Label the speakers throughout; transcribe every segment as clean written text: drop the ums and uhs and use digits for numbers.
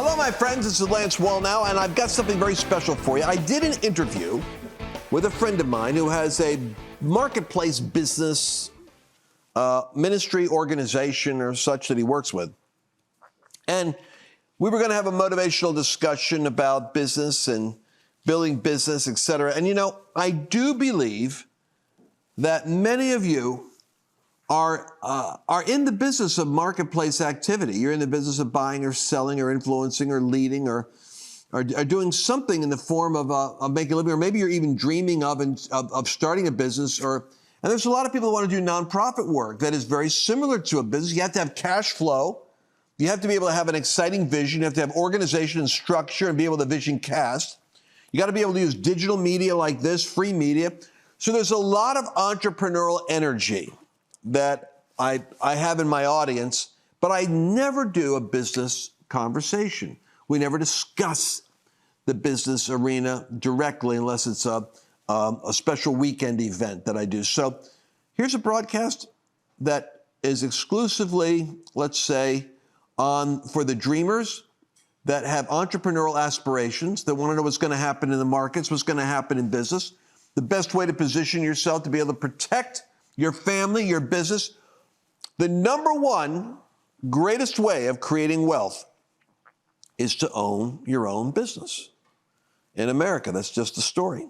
Speaker 1: Hello, my friends. This is Lance Wallnau, and I've got something very special for you. I did an interview with a friend of mine who has a marketplace business, ministry organization or such that he works with. And we were going to have a motivational discussion about business and building business, et cetera. And, you know, I do believe that many of you are in the business of marketplace activity. You're in the business of buying or selling or influencing or leading or doing something in the form of making a living, or maybe you're even dreaming of starting a business. And there's a lot of people who want to do nonprofit work that is very similar to a business. You have to have cash flow. You have to be able to have an exciting vision. You have to have organization and structure and be able to vision cast. You got to be able to use digital media like this, free media. So there's a lot of entrepreneurial energy that I have in my audience, but I never do a business conversation. We never discuss the business arena directly unless it's a special weekend event that I do. So here's a broadcast that is exclusively, let's say, for the dreamers that have entrepreneurial aspirations, that want to know what's going to happen in the markets, what's going to happen in business, the best way to position yourself to be able to protect your family, your business. The number one greatest way of creating wealth is to own your own business. In America, that's just the story.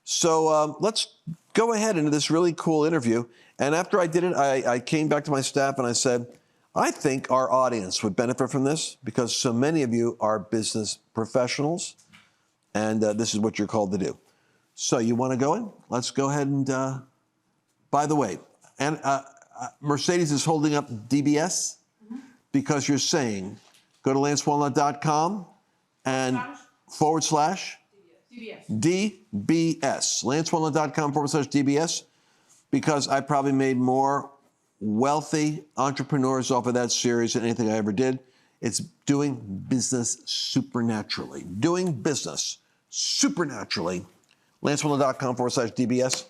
Speaker 1: So let's go ahead into this really cool interview. And after I did it, I came back to my staff and I said, I think our audience would benefit from this because so many of you are business professionals, and this is what you're called to do. So you want to go in? Let's go ahead and, by the way, and Mercedes is holding up DBS because you're saying, go to lancewallnut.com and /DBS. lancewallnut.com /DBS, because I probably made more wealthy entrepreneurs off of that series than anything I ever did. It's doing business supernaturally. Doing business supernaturally. lancewallnut.com /DBS.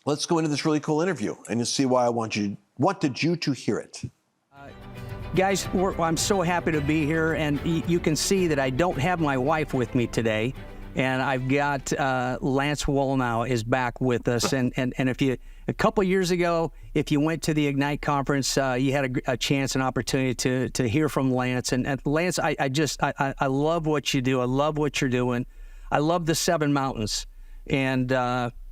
Speaker 1: Let's go into this really cool interview and you'll see why I wanted you to hear it.
Speaker 2: Guys, I'm so happy to be here, and you can see that I don't have my wife with me today, and I've got Lance Wallnau is back with us. And if you, a couple years ago, if you went to the Ignite conference, you had a chance, an opportunity to hear from Lance. And Lance, I love what you do. I love what you're doing. I love the 7 mountains and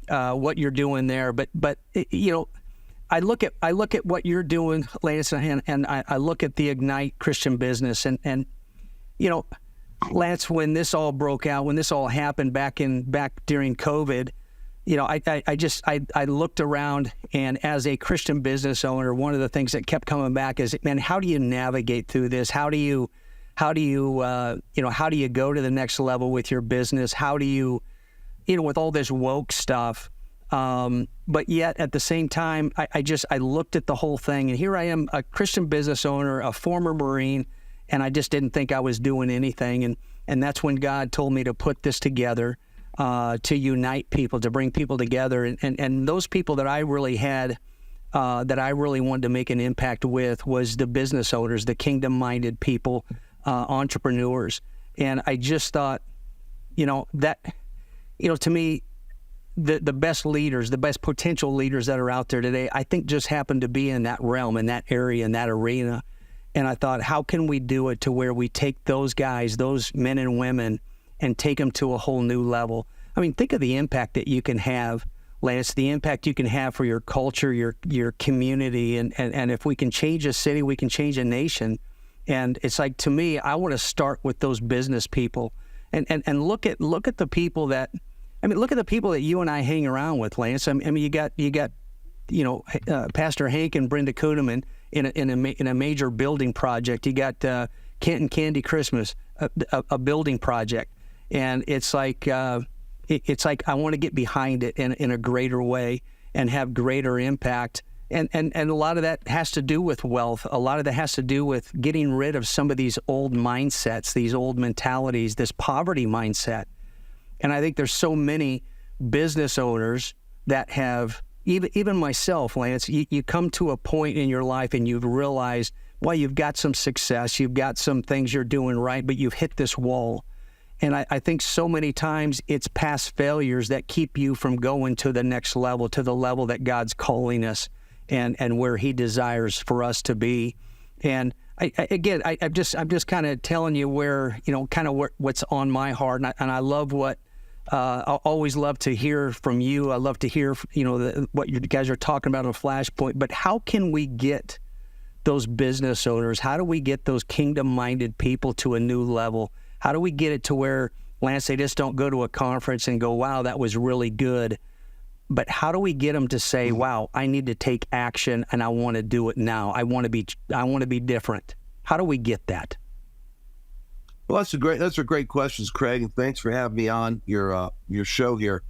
Speaker 2: what you're doing there. But you know, I look at what you're doing, Lance, and I look at the Ignite Christian business, and you know, Lance, when this all broke out, when this all happened back during COVID, you know, I looked around, and as a Christian business owner, one of the things that kept coming back is, man, how do you navigate through this? How do you go to the next level with your business? How do you with all this woke stuff? But yet at the same time, I looked at the whole thing, and here I am, a Christian business owner, a former Marine, and I just didn't think I was doing anything. And that's when God told me to put this together, to unite people, to bring people together. And those people that I really had, that I really wanted to make an impact with, was the business owners, the kingdom-minded people, entrepreneurs. And I just thought, to me, the best leaders, the best potential leaders that are out there today, I think just happen to be in that realm, in that area, in that arena. And I thought, how can we do it to where we take those guys, those men and women, and take them to a whole new level? I mean, think of the impact that you can have, Lance, the impact you can have for your culture, your community. And if we can change a city, we can change a nation. And it's like, to me, I want to start with those business people and look at the people that, look at the people that you and I hang around with, Lance. I mean, you got Pastor Hank and Brenda Kuhneman in a major building project. You got Canton Candy Christmas, a building project, and it's like I want to get behind it in a greater way and have greater impact. And a lot of that has to do with wealth. A lot of that has to do with getting rid of some of these old mindsets, these old mentalities, this poverty mindset. And I think there's so many business owners that have, even myself, Lance, you come to a point in your life and you've realized, well, you've got some success, you've got some things you're doing right, but you've hit this wall. And I think so many times it's past failures that keep you from going to the next level, to the level that God's calling us and where He desires for us to be. And I'm just kind of telling you where, what's on my heart. And I love what, I always love to hear from you. I love to hear, what you guys are talking about on Flashpoint. But how can we get those business owners? How do we get those kingdom-minded people to a new level? How do we get it to where, Lance, they just don't go to a conference and go, wow, that was really good. But how do we get them to say, wow, I need to take action and I want to do it now. I want to be different. How do we get that?
Speaker 3: Well, those are great questions, Kraig, and thanks for having me on your show here.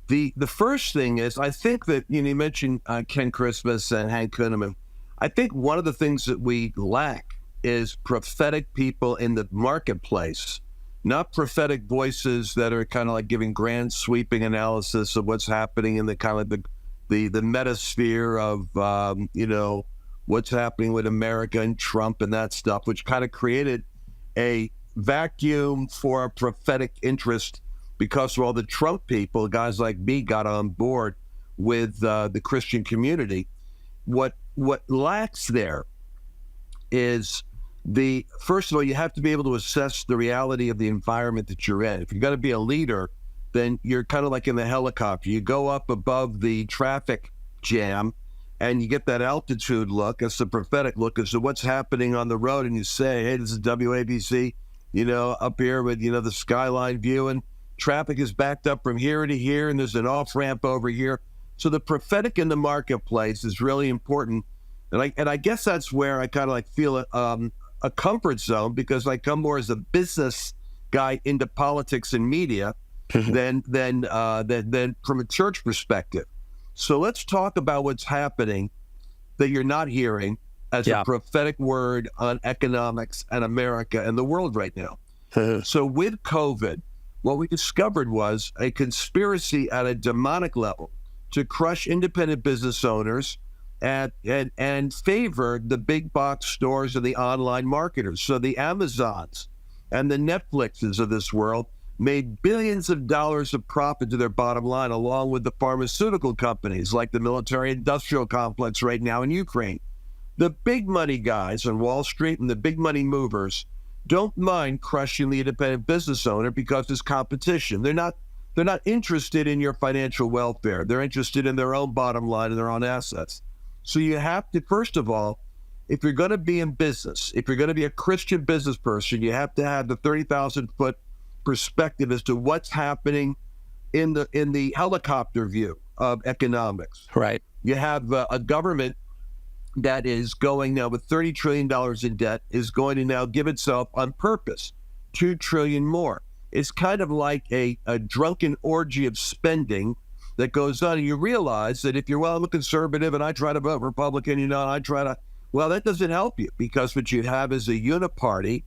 Speaker 3: The first thing is, I think that, you mentioned Ken Christmas and Hank Kunneman. I think one of the things that we lack is prophetic people in the marketplace, not prophetic voices that are kind of like giving grand sweeping analysis of what's happening in the kind of the metasphere of, what's happening with America and Trump and that stuff, which kind of created a vacuum for a prophetic interest because of all the Trump people, guys like me, got on board with the Christian community. What lacks there is first of all, you have to be able to assess the reality of the environment that you're in. If you're going to be a leader, then you're kind of like in the helicopter. You go up above the traffic jam and you get that altitude look. It's the prophetic look as to what's happening on the road. And you say, hey, this is WABC, up here with, the skyline view, and traffic is backed up from here to here, and there's an off-ramp over here. So the prophetic in the marketplace is really important. And I guess that's where I kind of like feel a comfort zone, because I come more as a business guy into politics and media than from a church perspective. So let's talk about what's happening that you're not hearing as a prophetic word on economics and America and the world right now. So with COVID, what we discovered was a conspiracy at a demonic level to crush independent business owners and favor the big box stores and the online marketers. So the Amazons and the Netflixes of this world made billions of dollars of profit to their bottom line, along with the pharmaceutical companies like the military industrial complex right now in Ukraine. The big money guys on Wall Street and the big money movers don't mind crushing the independent business owner because there's competition. They're not interested in your financial welfare. They're interested in their own bottom line and their own assets. So you have to, first of all, if you're going to be in business, if you're going to be a Christian business person, you have to have the 30,000-foot perspective as to what's happening in the helicopter view of economics.
Speaker 2: Right.
Speaker 3: You have a government that is going now with $30 trillion in debt, is going to now give itself on purpose $2 trillion more. It's kind of like a drunken orgy of spending that goes on. And you realize that if you're, I'm a conservative and I try to vote Republican, that doesn't help you, because what you have is a uniparty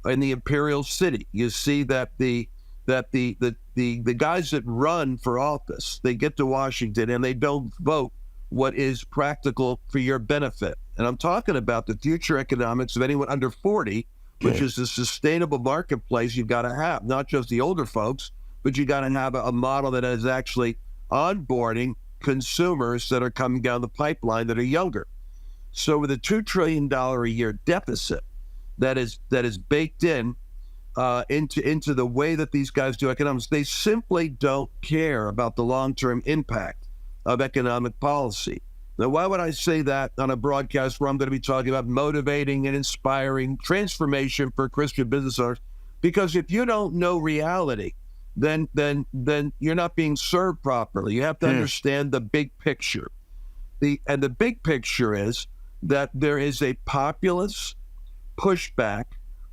Speaker 3: in the imperial city. You see that the guys that run for office, they get to Washington and they don't vote what is practical for your benefit. And I'm talking about the future economics of anyone under 40, which is a sustainable marketplace you've got to have, not just the older folks, but you got to have a model that is actually onboarding consumers that are coming down the pipeline that are younger. So with a $2 trillion a year deficit that is baked in into the way that these guys do economics, they simply don't care about the long-term impact of economic policy. Now, why would I say that on a broadcast where I'm going to be talking about motivating and inspiring transformation for Christian business owners? Because if you don't know reality, then you're not being served properly. You have to understand the big picture. The big picture is that there is a populist pushback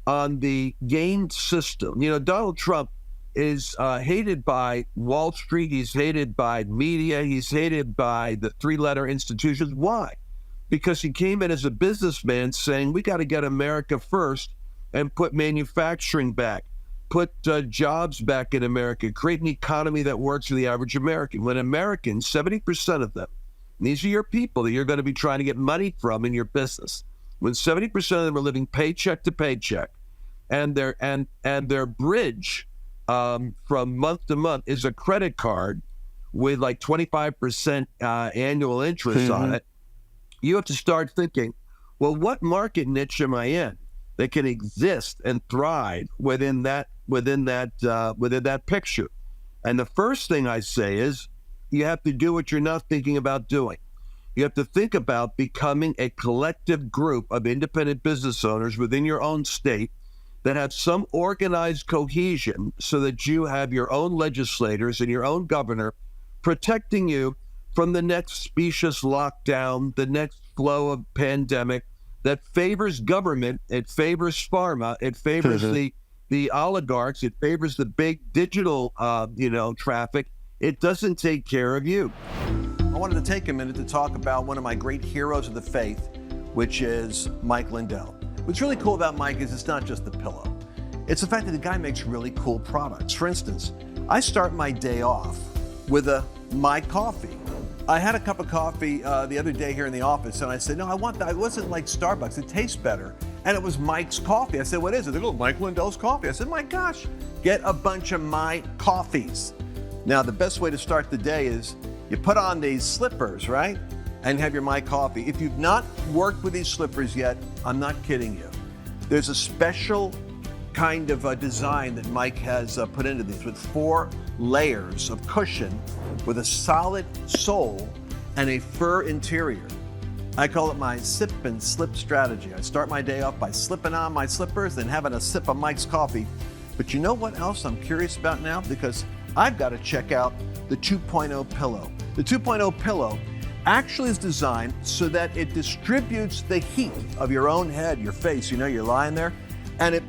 Speaker 3: on the gain system. Donald Trump is hated by Wall Street. He's hated by media. He's hated by the three-letter institutions. Why? Because he came in as a businessman saying, we got to get America first and put manufacturing back, put jobs back in America, create an economy that works for the average American. When Americans, 70% of them, these are your people that you're going to be trying to get money from in your business. when 70% of them are living paycheck to paycheck, and their bridge from month to month is a credit card with like 25% annual interest on it, you have to start thinking, well, what market niche am I in that can exist and thrive within that picture? And the first thing I say is, you have to do what you're not thinking about doing. You have to think about becoming a collective group of independent business owners within your own state that have some organized cohesion, so that you have your own legislators and your own governor protecting you from the next specious lockdown, the next flow of pandemic that favors government, it favors pharma, it favors the oligarchs, it favors the big digital traffic. It doesn't take care of you.
Speaker 1: I wanted to take a minute to talk about one of my great heroes of the faith, which is Mike Lindell. What's really cool about Mike is it's not just the pillow. It's the fact that the guy makes really cool products. For instance, I start my day off with my coffee. I had a cup of coffee the other day here in the office, and I said, no, I want that. It wasn't like Starbucks. It tastes better. And it was Mike's coffee. I said, what is it? They go, Mike Lindell's coffee. I said, my gosh, get a bunch of my coffees. Now, the best way to start the day is you put on these slippers, right? And have your My Coffee. If you've not worked with these slippers yet, I'm not kidding you. There's a special kind of design that Mike has put into these with 4 layers of cushion with a solid sole and a fur interior. I call it my sip and slip strategy. I start my day off by slipping on my slippers and having a sip of Mike's coffee. But you know what else I'm curious about now? Because I've got to check out the 2.0 pillow. The 2.0 pillow actually is designed so that it distributes the heat of your own head, your face. You know, you're lying there, and it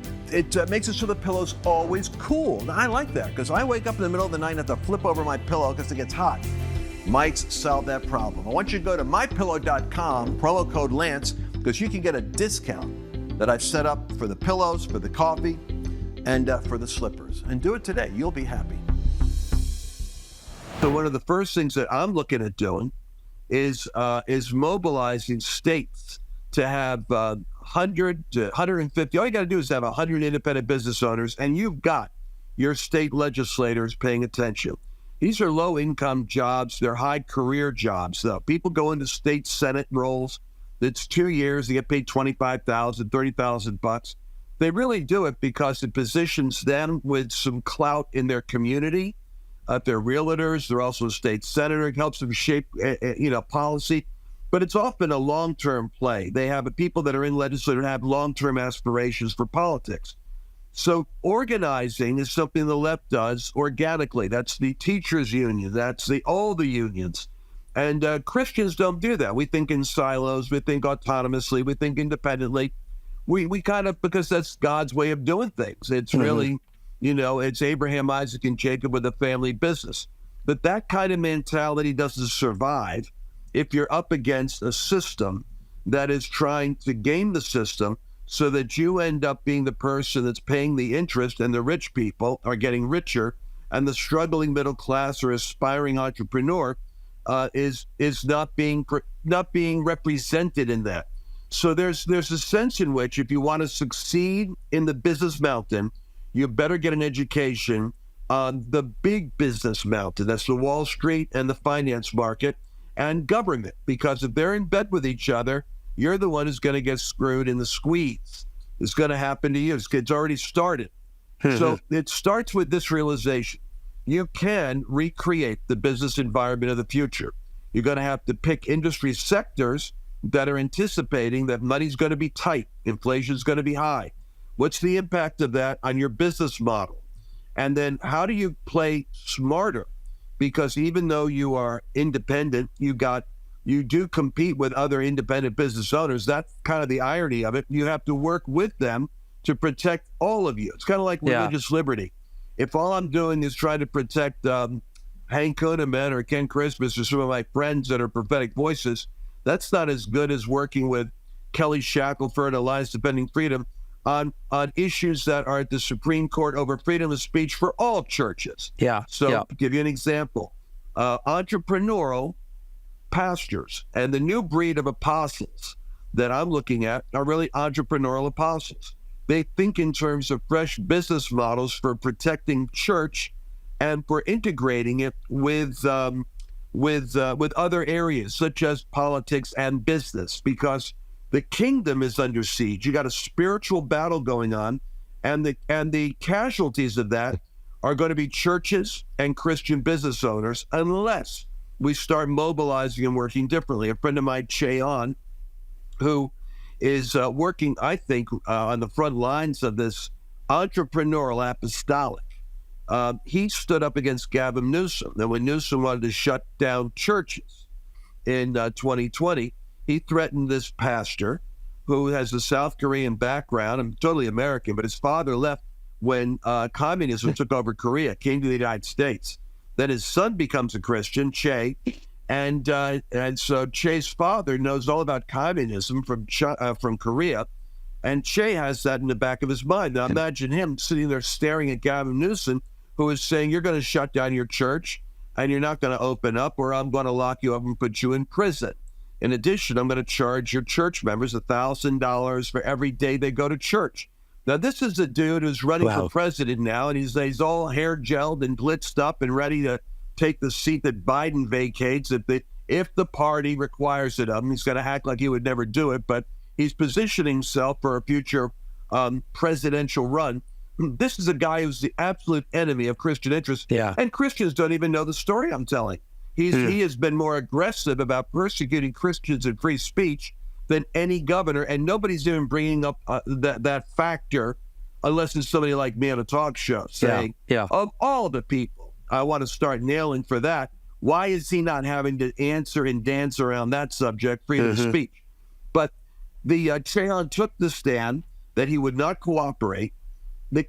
Speaker 1: makes it so the pillow's always cool. Now, I like that because I wake up in the middle of the night and have to flip over my pillow because it gets hot. Mike's solved that problem. I want you to go to mypillow.com, promo code Lance, because you can get a discount that I've set up for the pillows, for the coffee, and for the slippers. And do it today. You'll be happy.
Speaker 3: So one of the first things that I'm looking at doing is mobilizing states to have 100 to 150. All you got to do is have 100 independent business owners, and you've got your state legislators paying attention. These are low-income jobs. They're high career jobs, though. People go into state Senate roles. It's 2 years. They get paid $25,000, $30,000. They really do it because it positions them with some clout in their community. They're realtors. They're also a state senator. It helps them shape, policy. But it's often a long-term play. They have people that are in legislature have long-term aspirations for politics. So organizing is something the left does organically. That's the teachers' union. That's all the unions. And Christians don't do that. We think in silos. We think autonomously. We think independently. We kind of, because that's God's way of doing things. It's really, it's Abraham, Isaac, and Jacob with a family business. But that kind of mentality doesn't survive if you're up against a system that is trying to game the system so that you end up being the person that's paying the interest, and the rich people are getting richer, and the struggling middle class or aspiring entrepreneur is not being represented in that. So there's a sense in which if you want to succeed in the business mountain, you better get an education on the big business mountain. That's the Wall Street and the finance market and government, because if they're in bed with each other, you're the one who's going to get screwed in the squeeze. It's going to happen to you. It's already started. So it starts with this realization. You can recreate the business environment of the future. You're going to have to pick industry sectors that are anticipating that money's going to be tight, inflation's going to be high. What's the impact of that on your business model? And then how do you play smarter? Because even though you are independent, you do compete with other independent business owners. That's kind of the irony of it. You have to work with them to protect all of you. It's kind of like religious liberty. If all I'm doing is trying to protect Hank Kunneman or Ken Christmas or some of my friends that are prophetic voices, that's not as good as working with Kelly Shackelford, Alliance Defending Freedom, on issues that are at the Supreme Court over freedom of speech for all churches. To give you an example, entrepreneurial pastors and the new breed of apostles that I'm looking at are really entrepreneurial apostles. They think in terms of fresh business models for protecting church and for integrating it with other areas such as politics and business, because the kingdom is under siege. You got a spiritual battle going on, and the casualties of that are going to be churches and Christian business owners unless we start mobilizing and working differently. A friend of mine, Cheon, who is working, I think, on the front lines of this entrepreneurial apostolic. He stood up against Gavin Newsom. And when Newsom wanted to shut down churches in 2020, he threatened this pastor who has a South Korean background and totally American, but his father left when communism took over Korea, came to the United States. Then his son becomes a Christian, Che, and so Che's father knows all about communism from Korea, and Che has that in the back of his mind. Now imagine him sitting there staring at Gavin Newsom, who is saying, you're going to shut down your church, and you're not going to open up, or I'm going to lock you up and put you in prison. In addition, I'm going to charge your church members $1,000 for every day they go to church. Now, this is a dude who's running for president now, and he's all hair gelled and blitzed up and ready to take the seat that Biden vacates if the party requires it of him. He's going to act like he would never do it, but he's positioning himself for a future presidential run. This is a guy who's the absolute enemy of Christian interests, and Christians don't even know the story I'm telling. He has been more aggressive about persecuting Christians and free speech than any governor, and nobody's even bringing up that factor unless it's somebody like me on a talk show saying, of all the people I want to start nailing for that, why is he not having to answer and dance around that subject, freedom of speech? But the Cheon took the stand that he would not cooperate. The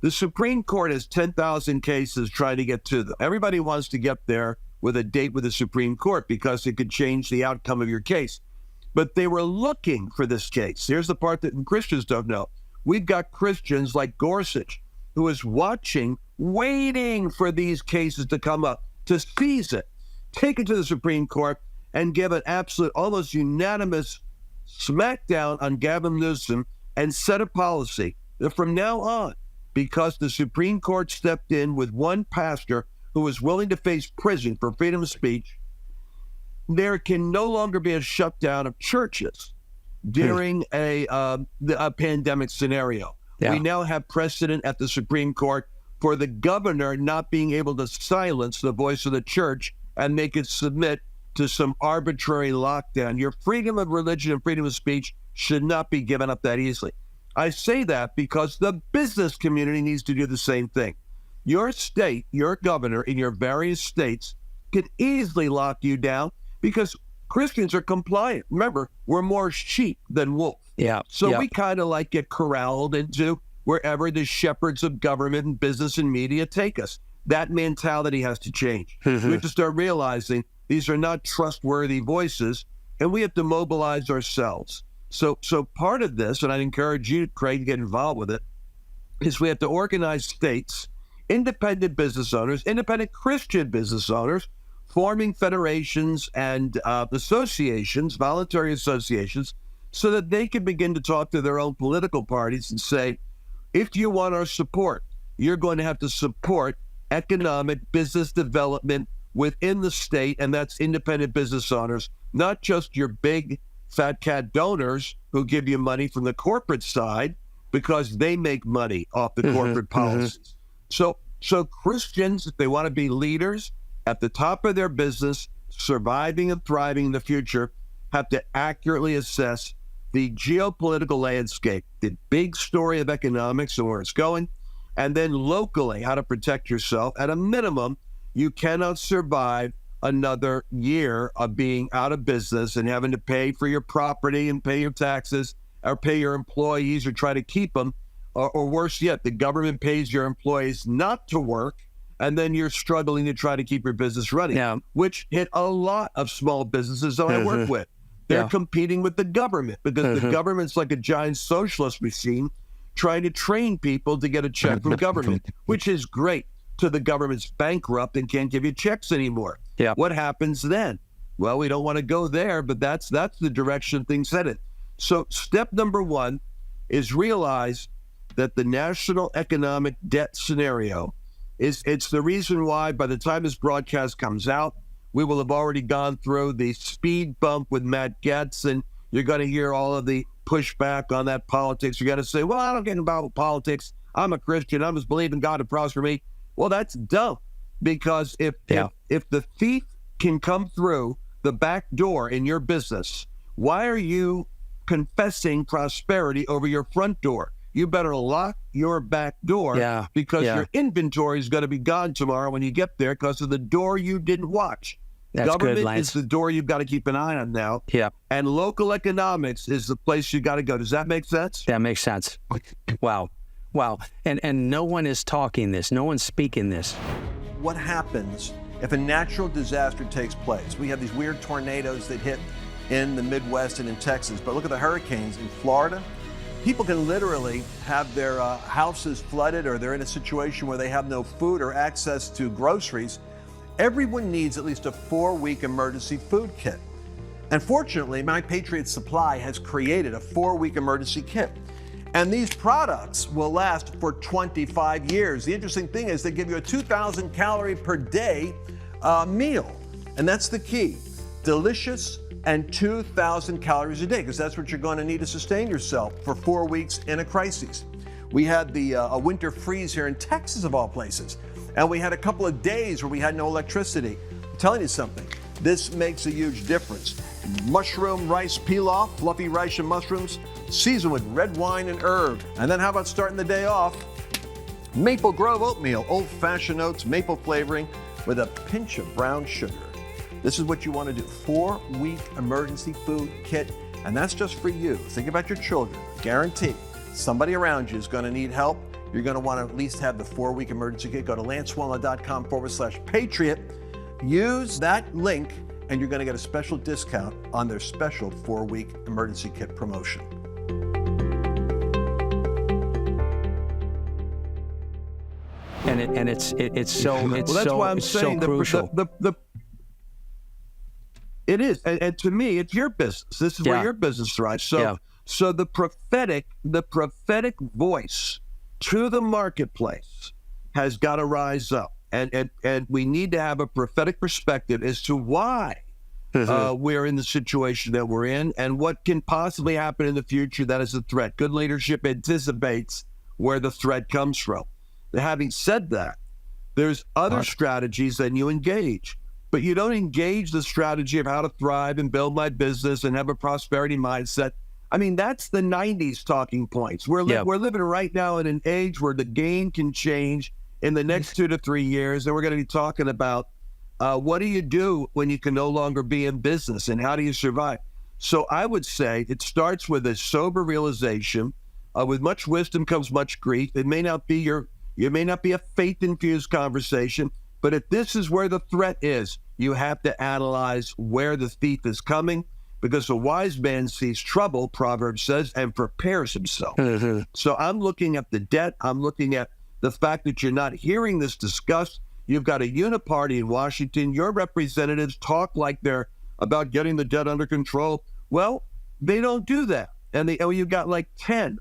Speaker 3: Supreme Court has 10,000 cases trying to get to them. Everybody wants to get there with a date with the Supreme Court because it could change the outcome of your case. But they were looking for this case. Here's the part that Christians don't know. We've got Christians like Gorsuch, who is watching, waiting for these cases to come up, to seize it, take it to the Supreme Court, and give an absolute, almost unanimous smackdown on Gavin Newsom and set a policy that from now on, because the Supreme Court stepped in with one pastor who was willing to face prison for freedom of speech, there can no longer be a shutdown of churches during a pandemic scenario. We now have precedent at the Supreme Court for the governor not being able to silence the voice of the church and make it submit to some arbitrary lockdown. Your freedom of religion and freedom of speech should not be given up that easily. I say that because the business community needs to do the same thing. Your state, your governor in your various states can easily lock you down because Christians are compliant. Remember, we're more sheep than wolf. So we kind of like get corralled into wherever the shepherds of government and business and media take us. That mentality has to change. We have to start realizing these are not trustworthy voices, and we have to mobilize ourselves. So part of this, and I'd encourage you, Craig, to get involved with it, is we have to organize states, independent business owners, independent Christian business owners, forming federations and associations, voluntary associations, so that they can begin to talk to their own political parties and say, if you want our support, you're going to have to support economic business development within the state, and that's independent business owners, not just your big fat cat donors who give you money from the corporate side because they make money off the corporate policies. So Christians, if they want to be leaders at the top of their business, surviving and thriving in the future, have to accurately assess the geopolitical landscape, the big story of economics and where it's going, and then locally how to protect yourself. At a minimum, you cannot survive another year of being out of business and having to pay for your property and pay your taxes or pay your employees or try to keep them. Or worse yet, the government pays your employees not to work, and then you're struggling to try to keep your business running, which hit a lot of small businesses that I work with. They're competing with the government because the government's like a giant socialist machine trying to train people to get a check from government, which is great till the government's bankrupt and can't give you checks anymore. What happens then? Well, we don't want to go there, but that's the direction things headed. So step number one is realize that the national economic debt scenario it's the reason why by the time this broadcast comes out, we will have already gone through the speed bump with Matt Gaetz, and you're going to hear all of the pushback on that politics. You're going to say, well, I don't get involved with politics. I'm a Christian. I just believe in God to prosper me. Well, that's dumb, because if the thief can come through the back door in your business, why are you confessing prosperity over your front door? You better lock your back door because your inventory is going to be gone tomorrow when you get there because of the door you didn't watch.
Speaker 2: That's
Speaker 3: Government
Speaker 2: good, Lance.
Speaker 3: is the door you've got to keep an eye on now.
Speaker 2: Yeah.
Speaker 3: And local economics is the place you got to go. Does that make sense?
Speaker 2: That makes sense. Wow. And no one is talking this. No one's speaking this.
Speaker 1: What happens if a natural disaster takes place? We have these weird tornadoes that hit in the Midwest and in Texas, but look at the hurricanes in Florida. People can literally have their houses flooded, or they're in a situation where they have no food or access to groceries. Everyone needs at least a 4-week emergency food kit. And fortunately, My Patriot Supply has created a 4-week emergency kit. And these products will last for 25 years. The interesting thing is they give you a 2,000 calorie per day meal. And that's the key. Delicious and 2,000 calories a day, because that's what you're going to need to sustain yourself for 4 weeks in a crisis. We had a winter freeze here in Texas, of all places, and we had a couple of days where we had no electricity. I'm telling you something, this makes a huge difference. Mushroom rice pilaf, fluffy rice and mushrooms, seasoned with red wine and herb. And then how about starting the day off? Maple Grove oatmeal, old-fashioned oats, maple flavoring with a pinch of brown sugar. This is what you want to do. 4-week emergency food kit, and that's just for you. Think about your children. Guaranteed, somebody around you is going to need help. You're going to want to at least have the 4-week emergency kit. Go to lancewallnau.com/patriot. Use that link, and you're going to get a special discount on their special 4-week emergency kit promotion.
Speaker 2: And it's so
Speaker 3: well, that's why I'm saying
Speaker 2: so crucial.
Speaker 3: It is, and to me, it's your business. This is where your business thrives. So the prophetic voice to the marketplace has got to rise up, and we need to have a prophetic perspective as to why we're in the situation that we're in, and what can possibly happen in the future that is a threat. Good leadership anticipates where the threat comes from. Having said that, there's other strategies that you engage. But you don't engage the strategy of how to thrive and build my business and have a prosperity mindset. I mean, that's the 90s talking points. We're living right now in an age where the game can change in the next 2 to 3 years. And we're going to be talking about what do you do when you can no longer be in business, and how do you survive? So I would say it starts with a sober realization. With much wisdom comes much grief. It may not be a faith-infused conversation, but if this is where the threat is, you have to analyze where the thief is coming, because a wise man sees trouble, Proverbs says, and prepares himself. So I'm looking at the debt. I'm looking at the fact that you're not hearing this discussed. You've got a uniparty in Washington. Your representatives talk like they're about getting the debt under control. Well, they don't do that. And you've got like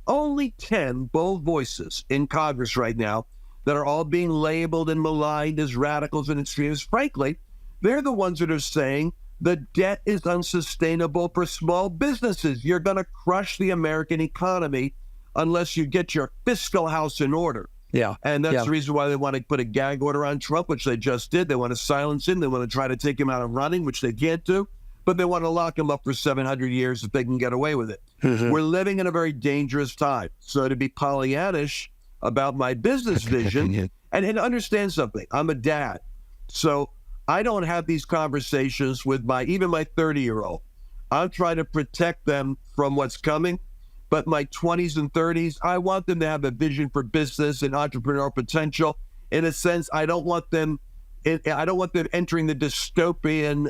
Speaker 3: only 10 bold voices in Congress right now that are all being labeled and maligned as radicals and extremists. Frankly, they're the ones that are saying the debt is unsustainable for small businesses. You're going to crush the American economy unless you get your fiscal house in order.
Speaker 2: Yeah.
Speaker 3: And that's the reason why they want to put a gag order on Trump, which they just did. They want to silence him. They want to try to take him out of running, which they can't do. But they want to lock him up for 700 years if they can get away with it. We're living in a very dangerous time. So to be Pollyannish about my business vision, and understand something, I'm a dad. So I don't have these conversations with even my 30-year-old. I'm trying to protect them from what's coming. But my 20s and 30s, I want them to have a vision for business and entrepreneurial potential. In a sense, I don't want them entering the dystopian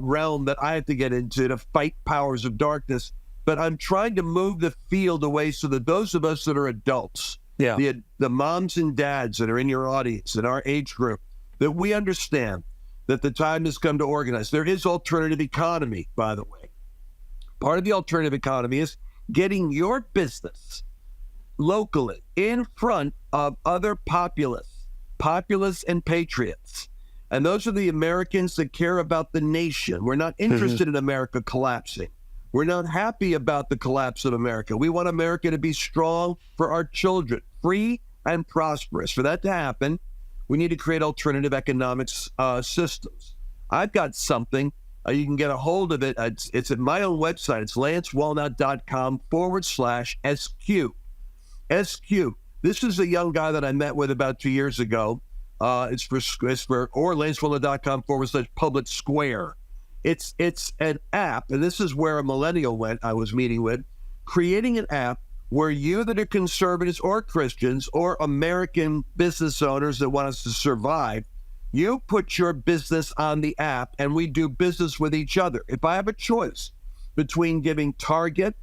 Speaker 3: realm that I have to get into to fight powers of darkness. But I'm trying to move the field away so that those of us that are adults, the moms and dads that are in your audience, in our age group, that we understand that the time has come to organize. There is alternative economy, by the way. Part of the alternative economy is getting your business locally in front of other populists and patriots. And those are the Americans that care about the nation. We're not interested in America collapsing. We're not happy about the collapse of America. We want America to be strong for our children, free and prosperous. For that to happen, we need to create alternative economics systems. I've got something. You can get a hold of it. It's at my own website. It's lancewallnut.com/SQ. SQ. This is a young guy that I met with about 2 years ago. It's for lancewallnut.com/public square. It's an app, and this is where a millennial went I was meeting with, creating an app where you that are conservatives or Christians or American business owners that want us to survive, you put your business on the app and we do business with each other. If I have a choice between giving Target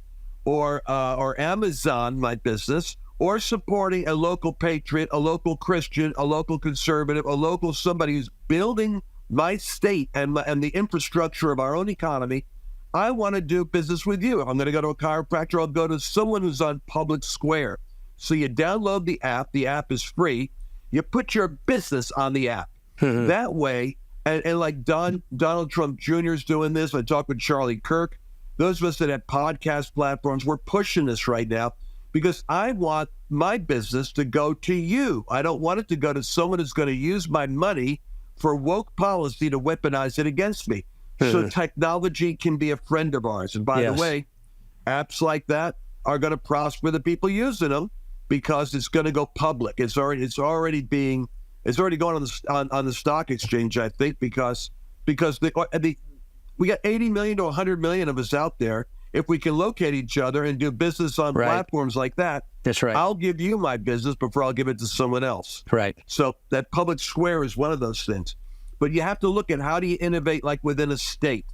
Speaker 3: or Amazon my business, or supporting a local patriot, a local Christian, a local conservative, a local somebody who's building my state and the infrastructure of our own economy, I want to do business with you. If I'm going to go to a chiropractor, I'll go to someone who's on Public Square. So you download the app. The app is free. You put your business on the app. That way, and like Donald Trump Jr. is doing this. I talked with Charlie Kirk. Those of us that have podcast platforms, we're pushing this right now because I want my business to go to you. I don't want it to go to someone who's going to use my money for woke policy to weaponize it against me. So technology can be a friend of ours. And by the way, apps like that are going to prosper the people using them because it's going to go public. It's already going on the stock exchange, I think, because we got 80 million to 100 million of us out there. If we can locate each other and do business on platforms like that,
Speaker 2: that's right.
Speaker 3: I'll give you my business before I'll give it to someone else.
Speaker 2: Right.
Speaker 3: So that public square is one of those things. But you have to look at how do you innovate like within a state.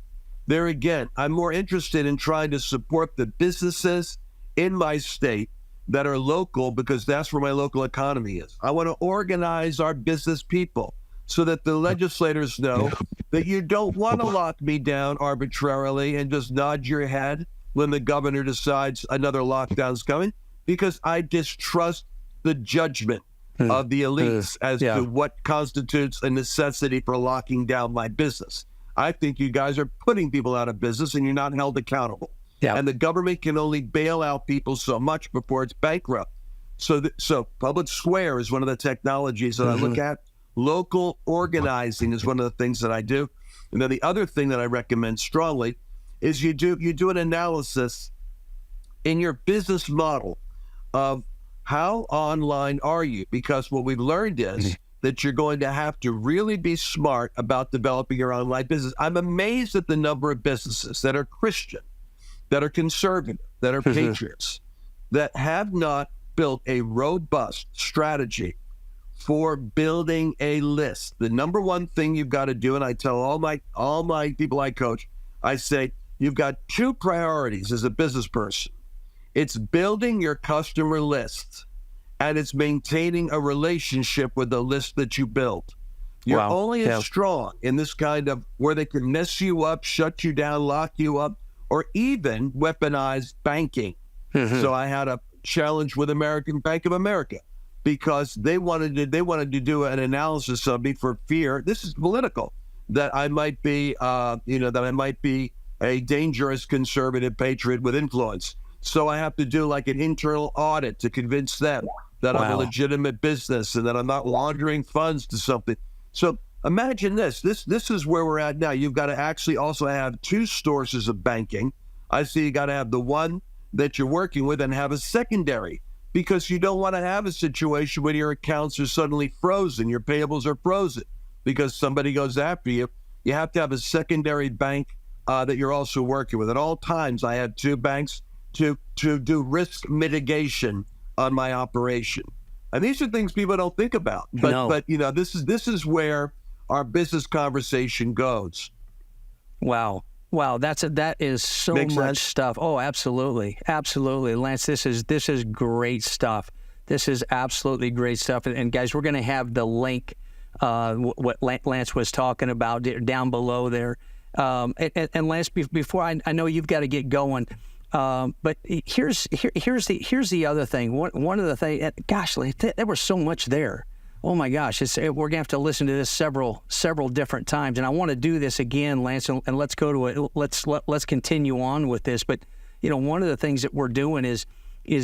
Speaker 3: There again, I'm more interested in trying to support the businesses in my state that are local because that's where my local economy is. I want to organize our business people so that the legislators know that you don't want to lock me down arbitrarily and just nod your head when the governor decides another lockdown's coming, because I distrust the judgment of the elites as to what constitutes a necessity for locking down my business. I think you guys are putting people out of business and you're not held accountable. And the government can only bail out people so much before it's bankrupt. So Public Square is one of the technologies that I look at. Local organizing is one of the things that I do. And then the other thing that I recommend strongly is you do an analysis in your business model of how online are you? Because what we've learned is that you're going to have to really be smart about developing your online business. I'm amazed at the number of businesses that are Christian, that are conservative, that are patriots, that have not built a robust strategy for building a list. The number one thing you've got to do, and I tell all my people I coach, I say, you've got two priorities as a business person. It's building your customer list, and it's maintaining a relationship with the list that you build. You're only as strong in this kind of where they can mess you up, shut you down, lock you up, or even weaponize banking. So I had a challenge with Bank of America because they wanted to do an analysis of me for fear. This is political, that I might be, a dangerous conservative patriot with influence. So I have to do like an internal audit to convince them that I'm a legitimate business and that I'm not laundering funds to something. So imagine this. This is where we're at now. You've got to actually also have two sources of banking. I see you got to have the one that you're working with and have a secondary, because you don't want to have a situation where your accounts are suddenly frozen, your payables are frozen because somebody goes after you. You have to have a secondary bank that you're also working with. At all times, I have two banks to do risk mitigation on my operation. And these are things people don't think about. But this is where our business conversation goes.
Speaker 2: Wow, that is so
Speaker 3: Makes
Speaker 2: much
Speaker 3: sense?
Speaker 2: stuff. Oh, absolutely, Lance. This is great stuff. This is absolutely great stuff. And guys, we're going to have the link what Lance was talking about down below there. And Lance, before I know you've got to get going, but here's the other thing. One of the things, gosh, Lance, there was so much there. Oh my gosh, we're gonna have to listen to this several different times, and I want to do this again, Lance, and let's go to it. Let's continue on with this. But one of the things that we're doing is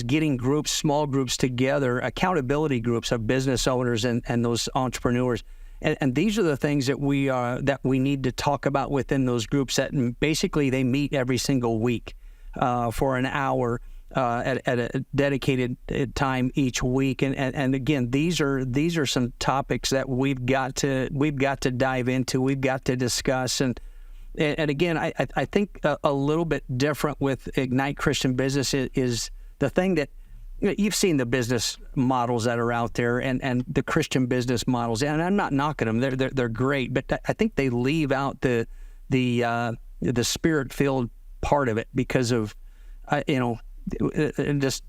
Speaker 2: getting small groups together, accountability groups of business owners and those entrepreneurs. And these are the things that we need to talk about within those groups. That basically they meet every single week for an hour at a dedicated time each week. And again, these are some topics that we've got to dive into. We've got to discuss. And again, I think a little bit different with Ignite Christian Business is the thing that you've seen the business models that are out there and the Christian business models, and I'm not knocking them; they're great, but I think they leave out the spirit-filled part of it because of just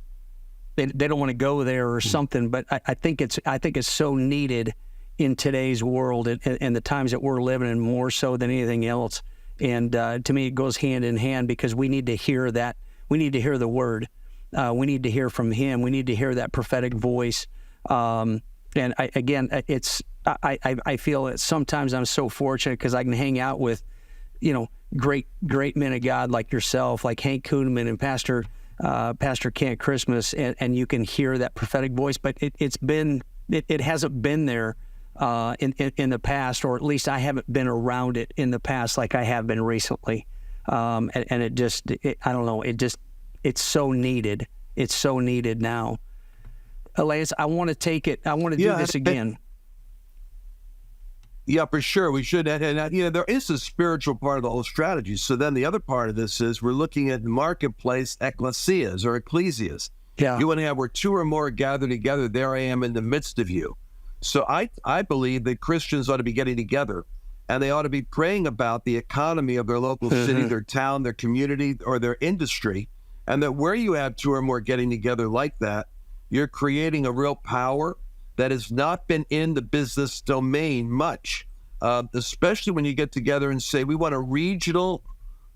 Speaker 2: they don't want to go there or something. But I think it's so needed in today's world and the times that we're living in, more so than anything else. And to me, it goes hand in hand because we need to hear that. We need to hear the word. We need to hear from Him. We need to hear that prophetic voice. And I feel that sometimes I'm so fortunate because I can hang out with, great men of God like yourself, like Hank Kuhneman and Pastor Kent Christmas, and you can hear that prophetic voice. But it hasn't been there in the past, or at least I haven't been around it in the past like I have been recently. And I don't know. It's so needed. It's so needed now. Elias, I want to take it. I want to do this again.
Speaker 3: Yeah, for sure. We should. And there is a spiritual part of the whole strategy. So then the other part of this is we're looking at marketplace ecclesias or ecclesias.
Speaker 2: Yeah.
Speaker 3: You want to have where two or more gather together. There I am in the midst of you. So I believe that Christians ought to be getting together, and they ought to be praying about the economy of their local city, their town, their community, or their industry. And that where you have two or more getting together like that, you're creating a real power that has not been in the business domain much, especially when you get together and say, we want a regional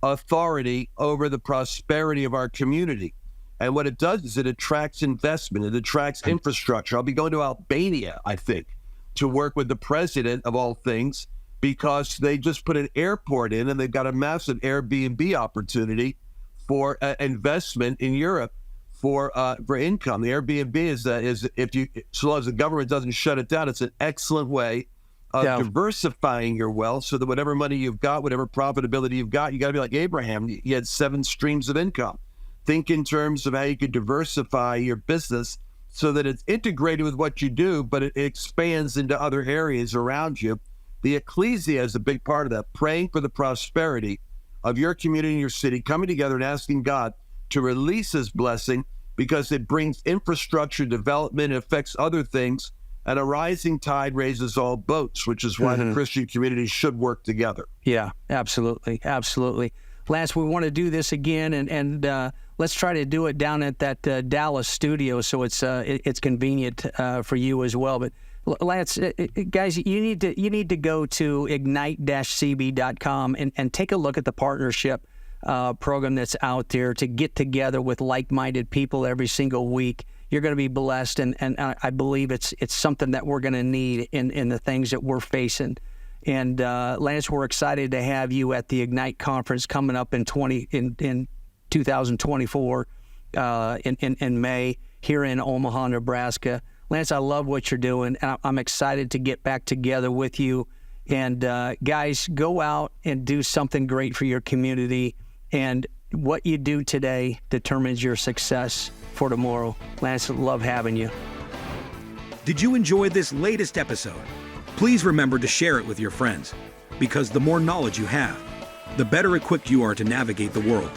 Speaker 3: authority over the prosperity of our community. And what it does is it attracts investment. It attracts infrastructure. I'll be going to Albania, I think, to work with the president of all things, because they just put an airport in and they've got a massive Airbnb opportunity for investment in Europe for income. The Airbnb is so long as the government doesn't shut it down, it's an excellent way of diversifying your wealth so that whatever money you've got, whatever profitability you've got, you got to be like Abraham. He had 7 streams of income. Think in terms of how you could diversify your business so that it's integrated with what you do, but it expands into other areas around you. The ecclesia is a big part of that, praying for the prosperity of your community and your city, coming together and asking God to release His blessing, because it brings infrastructure development, it affects other things, and a rising tide raises all boats, which is why the Christian community should work together.
Speaker 2: Yeah, absolutely. Absolutely. Lance, we want to do this again, and let's try to do it down at that Dallas studio so it's convenient for you as well. But Lance, guys, you need to go to ignite-cb.com and take a look at the partnership program that's out there to get together with like-minded people every single week. You're going to be blessed, and I believe it's something that we're going to need in the things that we're facing. And Lance, we're excited to have you at the Ignite conference coming up in 2024 in May here in Omaha, Nebraska. Lance, I love what you're doing, and I'm excited to get back together with you. And guys, go out and do something great for your community. And what you do today determines your success for tomorrow. Lance, love having you.
Speaker 4: Did you enjoy this latest episode? Please remember to share it with your friends, because the more knowledge you have, the better equipped you are to navigate the world.